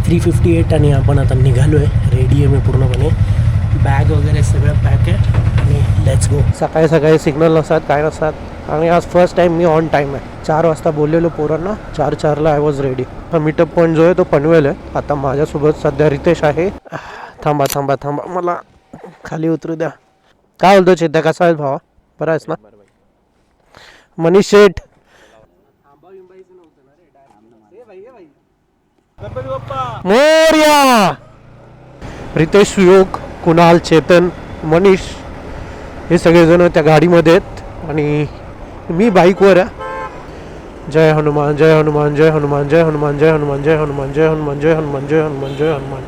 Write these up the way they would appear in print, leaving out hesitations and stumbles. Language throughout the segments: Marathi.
3:58 आणि आपण आता निघालो आहे. रेडी आहे मी पूर्णपणे. बॅग वगैरे सगळं पॅक आहे आणि लेट्स गो. सकाळी सकाळी सिग्नल नसतात काय नसतात आणि आज first time me on time आहे. 4 वाजता बोललेलो पोरांना, 4:04 आय वॉज रेडी. हा मीटअप पॉईंट जो आहे तो पनवेल आहे. आता माझ्यासोबत सध्या रितेश आहे. थांबा थांबा थांबा मला खाली उतरू द्या. काय बोलतो चेत्या, कसा आहे भावा? बरा आहेस ना? मनीष शेठ मोरया. रितेश, सुयोग, कुणाल, चेतन, मनीष हे सगळेजण त्या गाडीमध्ये आहेत आणि मी बाईकवर आहे. जय हनुमान जय हनुमान जय हनुमान जय हनुमान जय हनुमान जय हनुमान जय हनुमान जय हनुमान जय हनुमान जय हनुमान.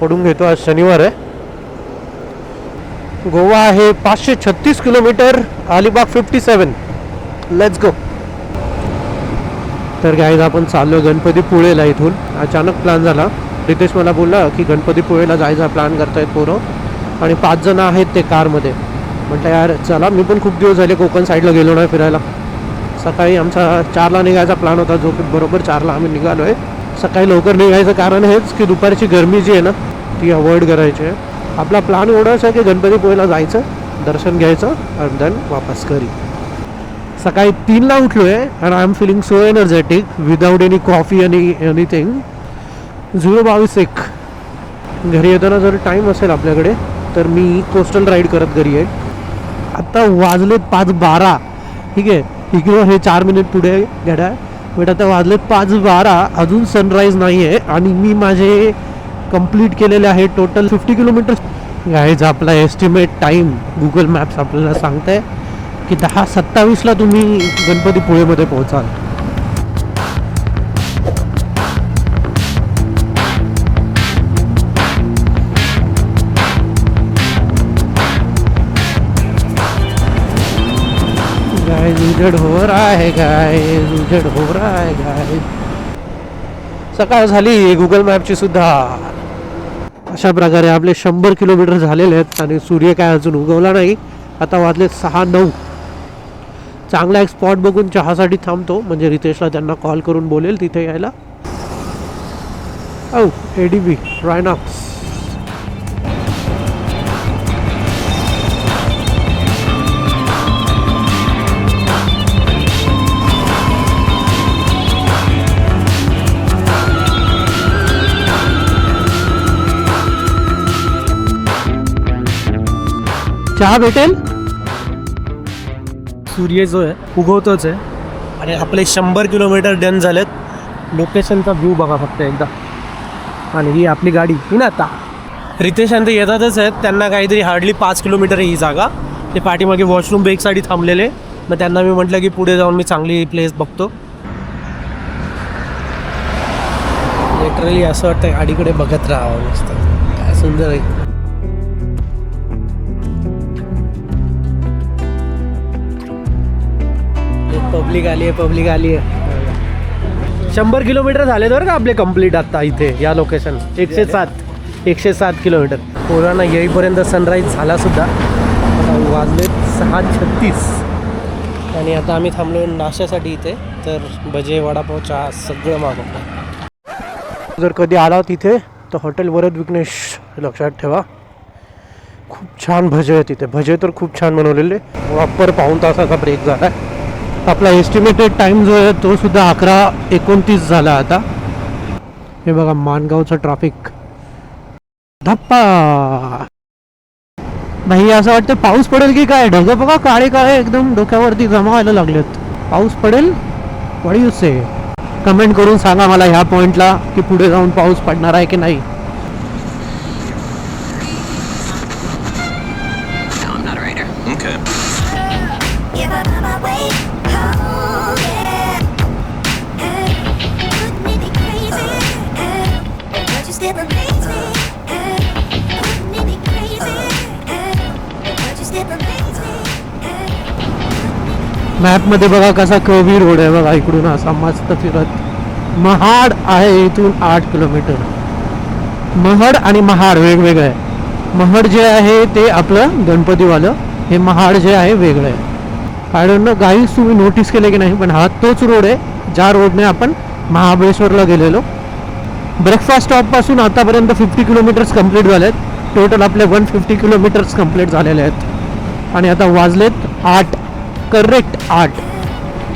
पडून घेतो. आज शनिवार आहे. गोवा आहे 536 किलोमीटर, अलिबाग 57. Let's go. तर गाईज आपण चाललो गणपतीपुळेला. इथून अचानक प्लॅन झाला. रितेश मला बोलला की गणपतीपुळेला जायचा प्लॅन करतायत पोरं आणि 5 जण आहेत ते कारमध्ये. म्हटलं यार चला, मी पण खूप दिवस झाले कोकण साईडला गेलो नाही फिरायला. सकाळी आमचा 4ला निघायचा प्लॅन होता, जो बरोबर 4ला आम्ही निघालो आहे. सकाळी लवकर निघायचं कारण हेच की दुपारची गरमी जी आहे ना ती अवॉइड करायची आहे. आपला प्लॅन एवढाच आहे की गणपतीपुळेला जायचं, दर्शन घ्यायचं आणि देन वापस घरी. सकाळी 3ला उठलो आहे and I am feeling so energetic without any coffee आणि एनिथिंग. 0:22 घरी येताना जर टाईम असेल आपल्याकडे तर मी कोस्टल राईड करत घरी आहे. आत्ता वाजलेत 5:12. ठीक आहे, इकडे हे 4 मिनिट पुढे घड्याळ. बट आता वाजलेत 5:12, अजून सनराईज नाही आहे आणि मी माझे कंप्लीट केलेले आहे टोटल 50 किलोमीटर. गाईज आपला एस्टिमेट टाईम गुगल मॅप्स आपल्याला सांगत आहे की 10:27ला तुम्ही गणपतीपुळेमध्ये पोहोचाल. गाइस उजेड हो रहा है, गाइस उजेड हो रहा है गाइस. सकाळ झाली गुगल मॅपची सुद्धा. अशा प्रकारे आपले 100 किलोमीटर झालेले आहेत आणि सूर्य काय अजून उगवला नाही. आता वाजले 6:09. चांगला एक स्पॉट बघून चहासाठी थांबतो, म्हणजे रितेशला त्यांना कॉल करून बोलेल तिथे यायला. औ ADB रायनॉक्स. चहा भेटेल. सूर्य जो आहे उगवतोच आहे आणि आपले 100 किलोमीटर डन झालेत. लोकेशनचा व्ह्यू बघा फक्त एकदा. आणि ही आपली गाडी ही ना. आता रितेश ते येतातच आहेत. त्यांना काहीतरी हार्डली 5 किलोमीटर आहे ही जागा. ते पाठीमागे वॉशरूम ब्रेकसाठी थांबलेले. मग त्यांना मी म्हटलं की पुढे जाऊन मी चांगली प्लेस बघतो. लिटरली असं वाटतं गाडीकडे बघत राहावं नुसतं. काय सुंदर आहे. पब्लिक आली आहे, पब्लिक आली आहे. 100 किलोमीटर झाले बरं का आपले कंप्लीट आता इथे या लोकेशन. 107 किलोमीटर. पोरांना येईपर्यंत सनराईज झाला सुद्धा. वाजले 6:36 आणि आता आम्ही थांबलो नाश्त्यासाठी इथे. तर भजे, वडापाव, चहा सगळं मागवलं. जर कधी आला तिथे तर हॉटेल वरद विघ्नेश लक्षात ठेवा. खूप छान भजे आहे तिथे. भजे तर खूप छान बनवलेले. प्रॉपर पाऊण तासाचा ब्रेक झाला आहे. आपला एस्टिमेटेड टाइम जो आहे तो सुद्धा 11:29 झाला. आता हे बघा माणगावचं ट्रॅफिक. धप्पा भाई, असं वाटतं पाऊस पडेल की काय. ढग बघा काळे काळे एकदम डोक्यावरती जमा व्हायला लागलेत. पाऊस पडेल. What do you say? Comment करून सांगा मला ह्या पॉईंटला की पुढे जाऊन पाऊस पडणार आहे की नाही. मॅपमध्ये बघा कसा कवी रोड आहे बघा. इकडून असा मस्त फिरत. महाड आहे इथून 8 किलोमीटर. महड आणि महाड वेगवेगळं आहे. महड जे आहे ते आपलं गणपतीवालं. हे महाड जे आहे वेगळं आहे. आय डोंट नो गाईज तुम्ही नोटीस केले की नाही, पण हा तोच रोड आहे ज्या रोडने आपण महाबळेश्वरला गेलेलो. ब्रेकफास्ट स्टॉपपासून आतापर्यंत 50 किलोमीटर्स कंप्लीट झाले आहेत. टोटल आपले 150 किलोमीटर्स कंप्लीट झालेले आहेत. आणि आता वाजलेत 8, correct 8,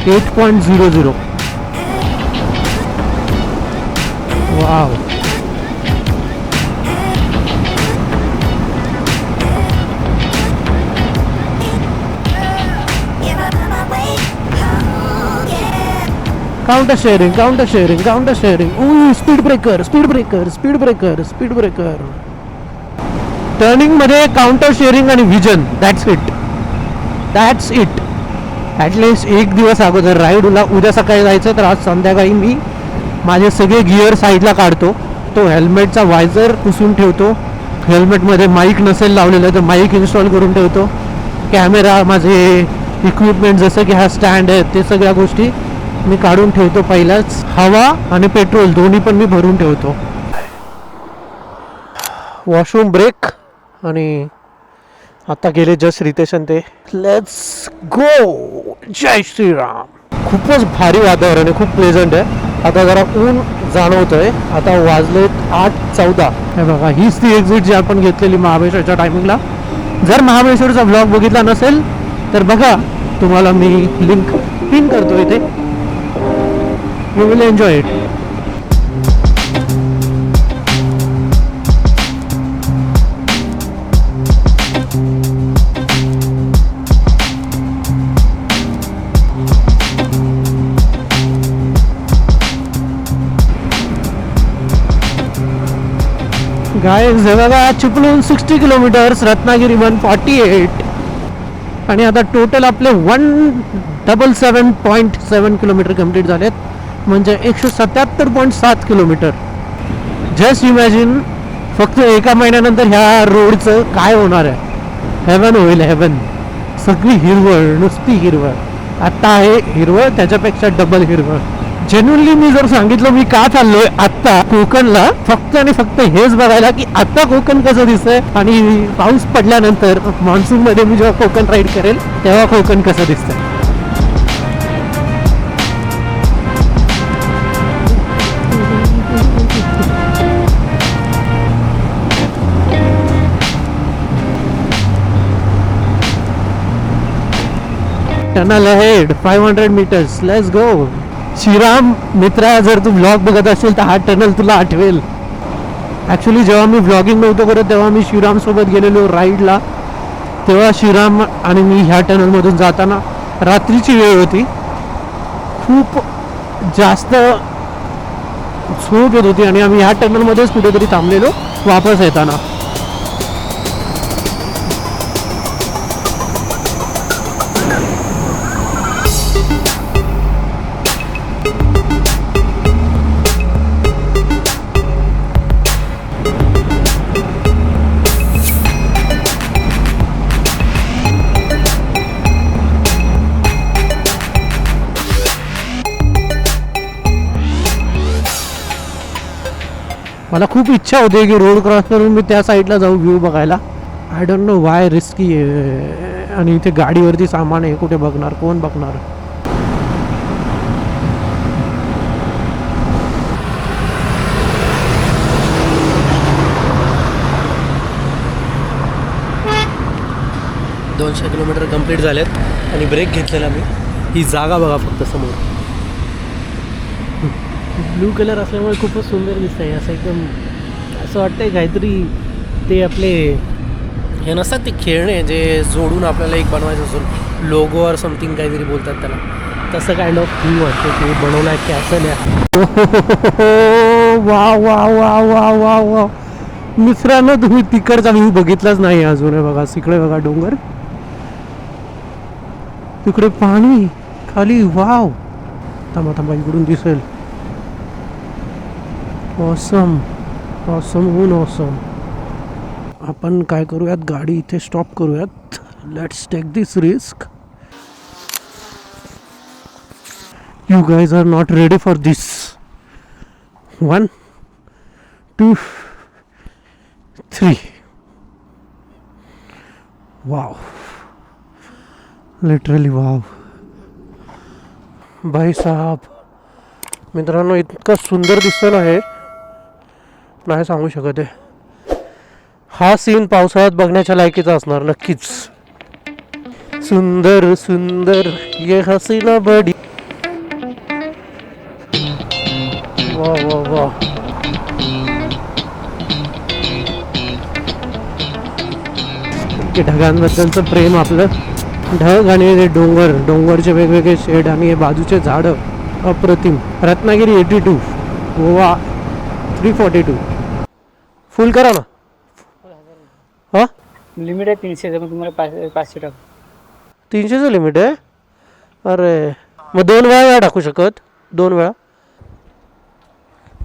8.00. Wow. Counter steering. Speed breaker. Turning मध्ये काउंटर शेअरिंग आणि व्हिजन, दॅट्स इट. ॲटलिस्ट एक दिवस अगोदर राईडला उद्या सकाळी जायचं तर आज संध्याकाळी मी माझे सगळे गिअर साईडला काढतो. तो हेल्मेटचा वायझर पुसून ठेवतो. हेल्मेटमध्ये माईक नसेल लावलेलं तर माईक इन्स्टॉल करून ठेवतो. कॅमेरा, माझे इक्विपमेंट जसं की हा स्टँड आहे, ते सगळ्या गोष्टी मी काढून ठेवतो पहिलाच. हवा आणि पेट्रोल दोन्ही पण मी भरून ठेवतो. Washroom break. आणि आता गेले जस्ट रितेशन ते. Let's go. जय श्रीराम. खूपच भारी वातावरण आहे, खूप प्लेझंट आहे. आता जरा ऊन जाणवतंय. आता वाजलेत 8:14. हे बघा, हीच ती एक्झिट जी आपण घेतलेली महाबळेश्वरच्या टायमिंगला. जर महाबळेश्वरचा ब्लॉग बघितला नसेल तर बघा, तुम्हाला मी लिंक पिन करतो इथे. You will enjoy it. Guys हे बघा, चिपळूण 60 किलोमीटर्स, रत्नागिरी 148. आणि आता टोटल आपले 177.7 किलोमीटर कंप्लीट झालेत. म्हणजे 177.7 किलोमीटर. जस्ट इमॅजिन, फक्त एका महिन्यानंतर ह्या रोडचं काय होणार आहे. हेवन होईल, हेवन. सगळी हिरवळ, नुसती हिरवळ. आत्ता आहे हिरवळ, त्याच्यापेक्षा डबल हिरवळ. जेन्युअनली मी जर सांगितलं मी का चाललोय आत्ता कोकणला, फक्त आणि फक्त हेच बघायला की आत्ता कोकण कसं दिसतंय आणि पाऊस पडल्यानंतर मान्सून मध्ये मी जेव्हा कोकण राईड करेल तेव्हा कोकण कसं दिसतंय. Tunnel ahead 500 meters. Let's go. Shriram मित्रा, जर तू व्लॉग बघत असेल तर हा टनल तुला आठवेल. ॲक्च्युली जेव्हा मी व्लॉगिंग नव्हतो करत तेव्हा मी श्रीरामसोबत गेलेलो राईडला. तेव्हा श्रीराम आणि मी ह्या टनलमधून जाताना रात्रीची वेळ होती. खूप जास्त झोप येत होती आणि आम्ही ह्या टनलमध्येच कुठेतरी थांबलेलो वापस येताना. मला खूप इच्छा होती की रोड क्रॉस करून मी त्या साईडला जाऊ व्ह्यू बघायला. I don't know Y, risky आहे. आणि इथे गाडीवरती सामान आहे, कुठे बघणार, कोण बघणार. $200 किलोमीटर कंप्लीट झालेत आणि ब्रेक घेतलेला मी. ही जागा बघा फक्त समोर. ब्लू कलर असल्यामुळे खूपच सुंदर दिसत आहे. असं एकदम असं वाटतंय काहीतरी ते आपले हे नसतात ते खेळणे जे जोडून आपल्याला एक बनवायचं असून लोगो और समथिंग काहीतरी बोलतात त्याला, तसं काइंड ऑफ फील वाटतं की बनवलं आहे कॅसल आहे. वा वा वा वा वा वा. मित्रांनो, तुम्ही तिकडचा व्ह्यू बघितलाच नाही अजून. बघा तिकडे, बघा डोंगर, तिकडे पाणी खाली. वाव. थांबा थांबा, इकडून दिसेल. ऑसम ऑसम ऊन ऑसम. आपण काय करूयात, गाडी इथे स्टॉप करूयात. Let's take this risk. You guys are not ready for this. 1 2 3. Wow. Literally wow भाई साहब. मित्रांनो इतकं सुंदर दिसतं ना हे नाही सांगू शकत आहे. हा सीन पावसाळ्यात बघण्याच्या लायकीचा असणार नक्कीच. सुंदर सुंदर ये हसीना बडी. वा वा वा. ढगांबद्दलचं प्रेम आपलं. ढग आणि हे डोंगरचे वेगवेगळे शेड आणि हे बाजूचे झाडं अप्रतिम. रत्नागिरी 82 गोवा 342. फुल करा ना. हां लिमिट आहे 300 पण तुम्हाला 500 टाकू. 300चं लिमिट आहे. अरे मग 2 वेळा टाकू शकत. 2 वेळा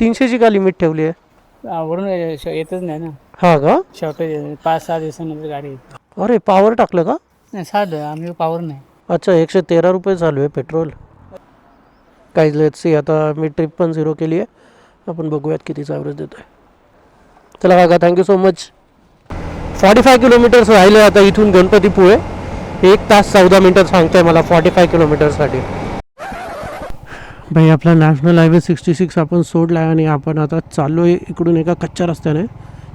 300ची का लिमिट ठेवली आहे. वरून येतच नाही ना. हा का. शॉर्टेज 5-6 दिवसानंतर गाडी येते. अरे पावर टाकलं का. नाही साधं आम्ही पावर नाही. अच्छा 113 रुपये चालू आहे पेट्रोल. काहीच लेट्स सी. आता मी ट्रिप पण 0 केली आहे. आपण बघूयात कितीचा ॲव्हरेज देतो आहे. चला काका थँक्यू सो मच. 45 किलोमीटर्स राहिले आता इथून गणपतीपुळे. 1 तास 14 मिनटं सांगतोय मला 45 किलोमीटरसाठी. भाई आपला नॅशनल हायवे 66 आपण सोडला आहे आणि आपण आता चाललो आहे इकडून एका कच्च्या रस्त्याने.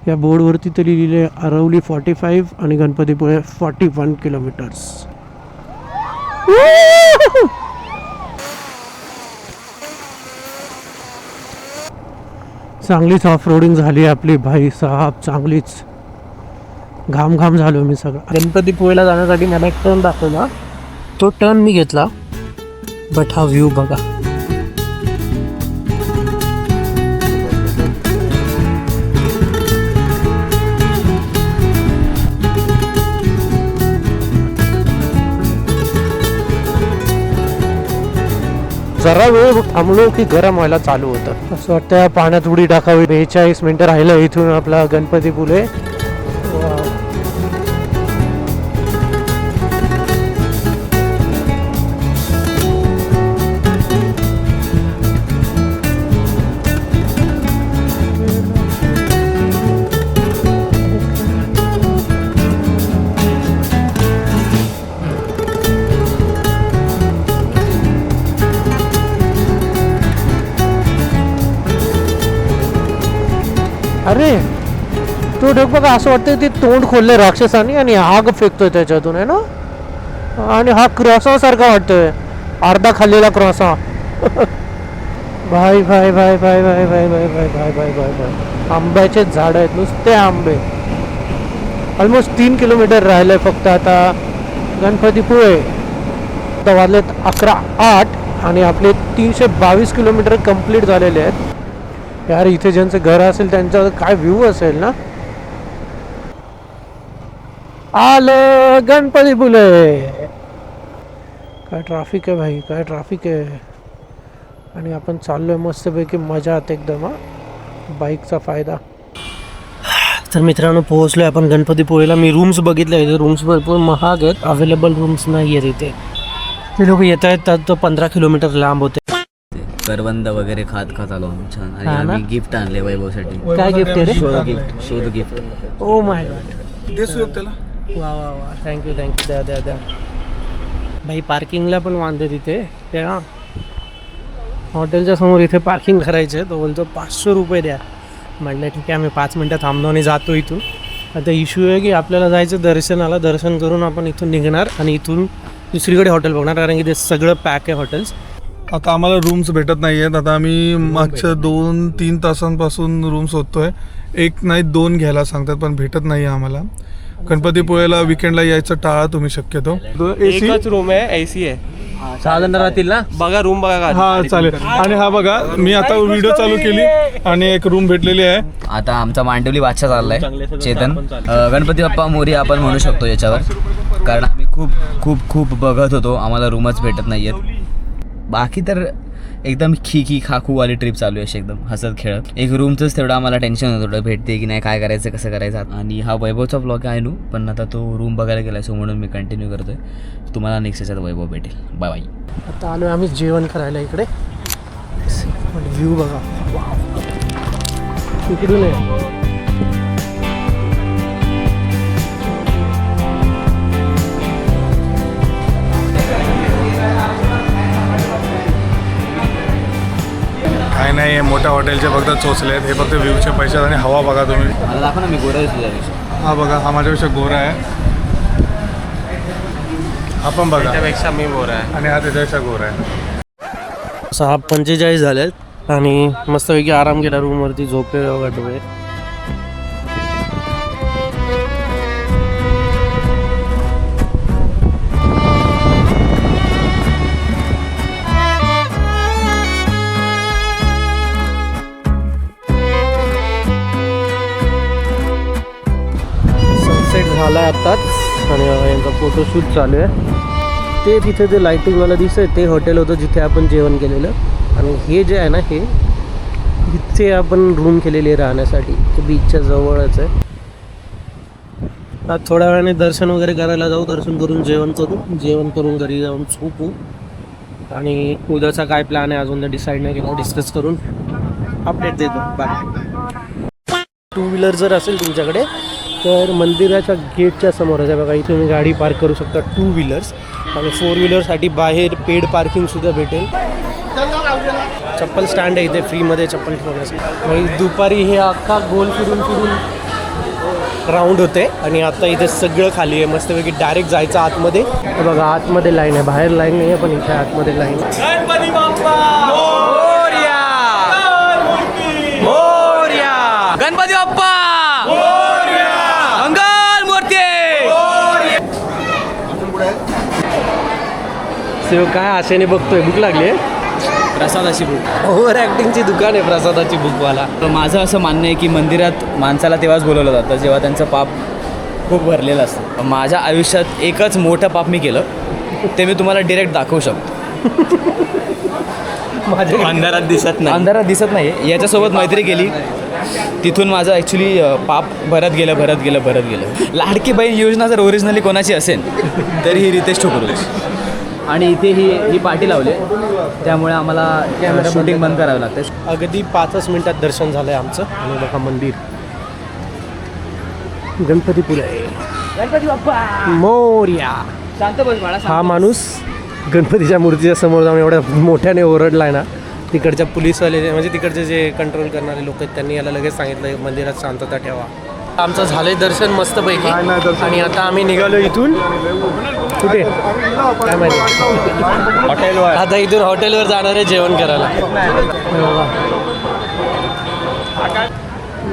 या बोर्डवरती तरी लिहिले अरवली 45 आणि गणपतीपुळे 41 किलोमीटर्स. चांगलीच ऑफ रोडिंग झाली आपली भाई साहब. चांगलीच घाम झालो मी सगळं. गणपतीपुळेला जाण्यासाठी मला एक टर्न दाखवला. तो टर्न मी घेतला. बट हा व्ह्यू बघा. जरा वेळ थांबलो की गरम व्हायला चालू होतं. असं वाटतं पाण्यात उडी टाकावी. 42 मिनटं राहिलं इथून आपला गणपतीपुळे. अरे तो ढग बघा. असं वाटतं ते तोंड खोलले राक्षसाने आणि आग फेकतोय त्याच्यातून आहे ना. आणि हा क्रॉसासारखा वाटतोय. अर्धा खाल्लेला क्रॉसा. भाई भाई भाई भाई भाई भाई भाई भाई भाई भाई भाई भाई. आंब्याचे झाड आहेत नुसते आंबे. ऑलमोस्ट 3 किलोमीटर राहिलंय फक्त आता गणपतीपुळे. आता वाजलेत 11:08 आणि आपले 322 किलोमीटर कंप्लीट झालेले आहेत. यार इथे ज्यांचं घर असेल त्यांचा काय व्ह्यू असेल ना. आलं गणपतीपुळे. काय ट्रॅफिक आहे भाई. काय ट्रॅफिक आहे. आणि आपण चाललोय मस्तपैकी मजात एकदम. बाईकचा फायदा. तर मित्रांनो पोहोचलोय आपण गणपतीपुळेला. मी रूम्स बघितले. इथे रूम्स भरपूर महाग आहेत. अवेलेबल रूम्स नाही आहेत इथे. ते लोक येत आहेत तर तो 15 किलोमीटर लांब होते. करवंद वगैरे खात आलो छान. आणि आम्ही गिफ्ट आणले वैभवसाठी. काय गिफ्ट आहे रे. शोध गिफ्ट. Oh my God. त्याला वा वा वा. थँक्यू द्या भाई. पार्किंगला पण वांदे तिथे. त्या हॉटेलच्या समोर इथे पार्किंग करायचे. तो बोलतो 500 रुपये द्या. म्हटलं ठीक आहे. आम्ही 5 मिनटं थांबलो आणि जातो इथून. आता इश्यू आहे की आपल्याला जायचं दर्शनाला. दर्शन करून आपण इथून निघणार आणि इथून दुसरीकडे हॉटेल बघणार. कारण की ते सगळं पॅक आहे हॉटेल्स. आता आम्हाला रूम्स भेटत नाही आहेत. आता आम्ही मागच्या 2-3 तासांपासून रूम्स शोधतोय. 1 नाही 2 घ्यायला सांगतात पण भेटत नाही आहे आम्हाला. गणपतीपुळेला विकेंडला यायचं टाळा तुम्ही शक्यतो. एकच रूम आहे. एसी आहे. 6 जण राहतील ना. बघा रूम बघा. हा चालेल. आणि हा बघा मी आता व्हिडिओ चालू केली आणि एक रूम भेटलेली आहे. आता आमचा मांडवली बादशाह चाललाय चेतन. गणपती बाप्पा मोरी आपण म्हणू शकतो याच्यावर. कारण आम्ही खूप खूप खूप बघत होतो. आम्हाला रूमच भेटत नाही आहेत. बाकी तर एकदम खी खाखूवाली ट्रिप चालू आहे अशी एकदम हसत खेळत. एक रूमचंच तेवढं आम्हाला टेन्शन होतं. भेटते की नाही काय करायचं कसं करायचं. आणि हा वैभवचा ब्लॉग आहे नू. पण आता तो रूम बघायला गेला सो म्हणून मी कंटिन्यू करतोय. तुम्हाला नेक्स्ट याच्यात वैभव भेटेल. Bye bye. आता आलो आम्ही जेवण करायला इकडे. व्ह्यू बघा. इकडून आहे. नाही आहे, मोठ्या हॉटेलचे फक्त चोचले आहेत. हे फक्त व्ह्यूचे पैसे आहेत आणि हवा बघा तुम्ही. मला दाखव ना, मी गोरा दिसतो त्यापेक्षा. हा बघा, हा माझ्यापेक्षा गोरा आहे. हा पण बघा, त्यापेक्षा मी बोरा आहे. आणि हा त्याच्यापेक्षा गोरा आहे. 6:45 झालेत आणि मस्तपैकी आराम केला, रूमवरती झोपले गाठवे. सनसेट झाला आत्ताच आणि यांचा फोटोशूट चालू आहे. ते तिथे जे लाईटिंगवाला दिसतंय ते हॉटेल होतं जिथे आपण जेवण केलेलं, आणि हे जे आहे ना, हे इथे आपण रूम केलेली आहे राहण्यासाठी. ते बीचच्या जवळच आहे. आता थोड्या वेळाने दर्शन वगैरे करायला जाऊ. दर्शन करून जेवण करून घरी जाऊन झोपू. आणि उद्याचा काय प्लॅन आहे अजून तर डिसाईड नाही केला. डिस्कस करून अपडेट देतो. बाय. 2 व्हीलर जर असेल तुमच्याकडे तर मंदिराच्या गेटच्या समोरच आहे बघा, इथे तुम्ही गाडी पार्क करू शकता 2 व्हीलर्स. आणि 4 व्हीलरसाठी बाहेर पेड पार्किंगसुद्धा भेटेल. चप्पल स्टँड आहे इथे फ्रीमध्ये चप्पल ठेवण्यासाठी. आणि दुपारी हे अख्खा गोल फिरून राऊंड होते आणि आता इथे सगळं खाली आहे. मस्तपैकी डायरेक्ट जायचं आतमध्ये. हे बघा आतमध्ये लाईन आहे, बाहेर लाईन नाही आहे, पण इथे आतमध्ये लाईन आहे. गणपती बाप्पा मोरया, मोरया, गणपती बाप्पा मोरया, मंगल मूर्ती. शिव काय आशेने बघतोय, भूक लागली आहे. प्रसादाची भूक. ओव्हर ॲक्टिंगची दुकान आहे प्रसादाची भूकवाला. तर माझं असं मानणं आहे की मंदिरात माणसाला तेव्हाच बोलवलं जातं जेव्हा त्यांचं पाप खूप भरलेलं असतं. माझ्या आयुष्यात एकच मोठं पाप मी केलं, ते मी तुम्हाला डिरेक्ट दाखवू शकतो. माझ्या अंधारात दिसत नाही. अंधारात दिसत नाही. याच्यासोबत मैत्री केली, तिथून माझं ॲक्च्युली पाप भरत गेलं. लाडकी बहीण योजना जर ओरिजिनली कोणाची असेल तर ही रितेश ठोकरू. आणि इथे ही पार्टी लावली, त्यामुळे आम्हाला शूटिंग बंद करावं लागतं. अगदी 5 मिनिटात दर्शन झालं आहे आमचं. आणि बघा मंदिर, गणपतीपुळे, गणपती बाप्पा मोरया. शांत बस बाळा. हा माणूस गणपतीच्या मूर्तीच्या समोर जाऊन एवढ्या मोठ्याने ओरडलाय ना, तिकडच्या पोलीसवाले म्हणजे तिकडचे जे कंट्रोल करणारे लोक आहेत त्यांनी याला लगेच सांगितलं मंदिरात शांतता ठेवा. आमचं झालंय दर्शन मस्तपैकी. आणि आता आम्ही निघालो इथून कुठे काय माहिती, हॉटेलवर. आता इथून हॉटेलवर जाणार आहे जेवण करायला.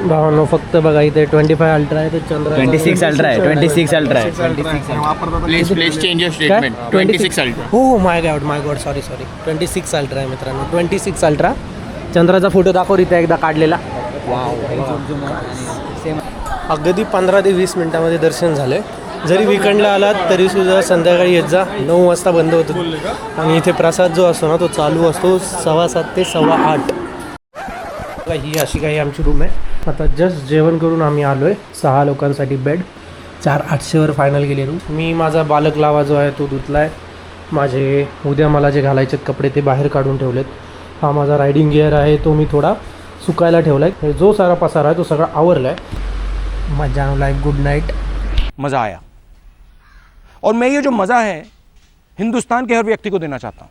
भावांनो फक्त बघा इथे 25 अल्ट्रा आहे, ते चंद्र 26 अल्ट्रा आहे. 26 अल्ट्रा आहे. Please change your statement. 26 ultra. हो माय गॉड सॉरी 26 अल्ट्रा आहे मित्रांनो. 26 अल्ट्रा. चंद्राचा फोटो दाखव इथे एकदा काढलेला. अगदी 15 ते 20 मिनिटामध्ये दर्शन झालं. जरी विकेंडला आलात तरीसुद्धा संध्याकाळी येत जा. 9 वाजता बंद होतो. आणि इथे प्रसाद जो असतो ना तो चालू असतो 7:15 ते 8:15. ही अशी काही आमची रूम आहे. आता जस्ट जेवण करून आम्ही आलो आहे. 6 लोकांसाठी बेड. 4,800वर फायनल गेली रूम. मी माझा बालक लावा जो आहे तो धुतला आहे. माझे उद्या मला जे घालायचे कपडे ते बाहेर काढून ठेवलेत. हा माझा रायडिंग गिअर आहे तो मी थोडा सुकायला ठेवला आहे. जो सारा पसारा आहे तो सगळा आवरला आहे. मजा लाईफ. Good night. मज़ा आया और मैं ये जो मज़ा है हिंदुस्तान के हर व्यक्ति को देना चाहता हूँ.